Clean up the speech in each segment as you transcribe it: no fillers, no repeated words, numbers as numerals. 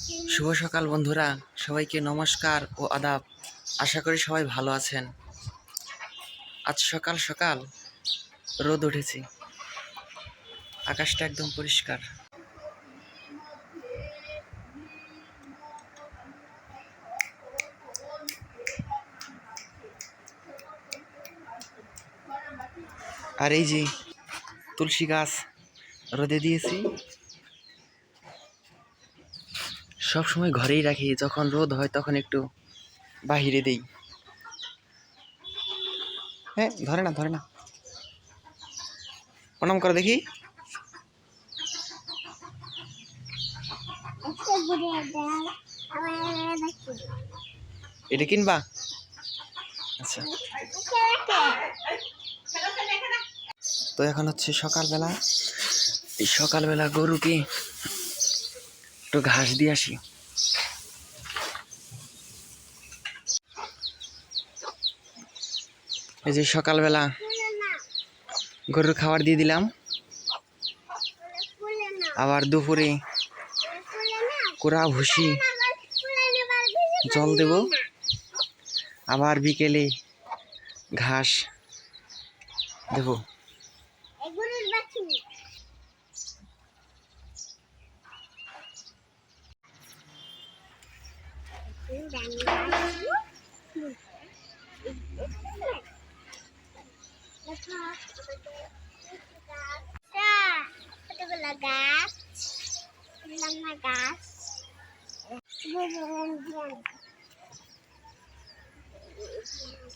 শুভ সকাল বন্ধুরা, সবাইকে নমস্কার ও আদাব। আশা করি সবাই ভালো আছেন। আজ সকাল সকাল রোদ উঠেছে, আকাশটা একদম পরিষ্কার। আর এই যে তুলসী গাছ রোদে দিয়েছি, সব সময় ঘরেই রাখি, যখন রোদ হয় তখন একটু বাহিরে দেই। হ্যাঁ, ধরে না ধরে না, প্রণাম করে দেখি। এটা কিনবা? আচ্ছা, তো এখন হচ্ছে সকালবেলা। এই সকালবেলা গরুকে একটু ঘাস দিয়ে আসি। এই যে সকালবেলা গরুর খাবার দিয়ে দিলাম, আবার দুপুরে কুড়া ভুসি জল দেব, আবার বিকেলে ঘাস দেব।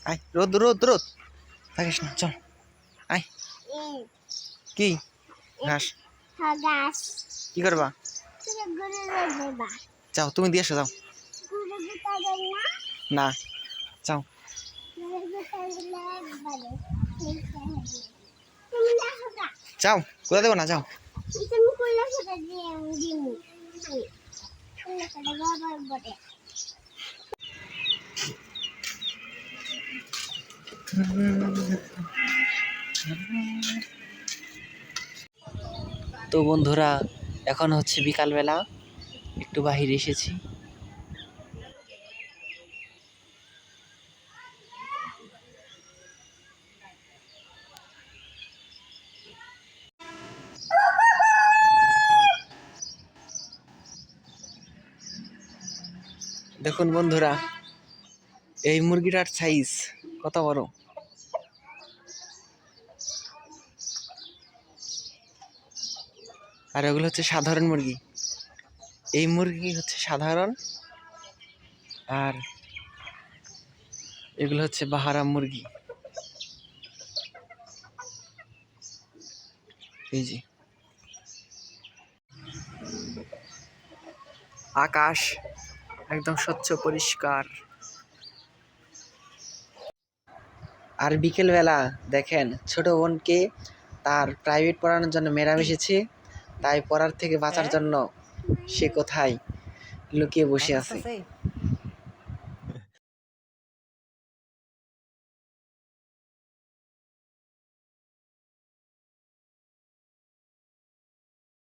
আয়, রোদ রোদ রোদ থাকিস না, চল আয়। কি ঘাস? কি করবা? যাও, তুমি দিয়ে আসো, যাও। না, যাও। যাও, কোথায় দেবো না, যাও। তো বন্ধুরা, এখন হচ্ছে বিকালবেলা, একটু বাহিরে এসেছি। দেখুন বন্ধুরা, এই মুরগিটার সাইজ কত বড়। আর এগুলো হচ্ছে সাধারণ মুরগি। এই মুরগি হচ্ছে সাধারণ, আর এগুলো হচ্ছে বাহারা মুরগি। এই যে আকাশ একদম স্বচ্ছ পরিষ্কার। আর বিকেলবেলা দেখেন, ছোট বোনকে তার প্রাইভেট পড়ানোর জন্য ম্যাডাম এসেছে, তাই পড়ার থেকে বাঁচার জন্য সে কোথায় লুকিয়ে বসে আছে।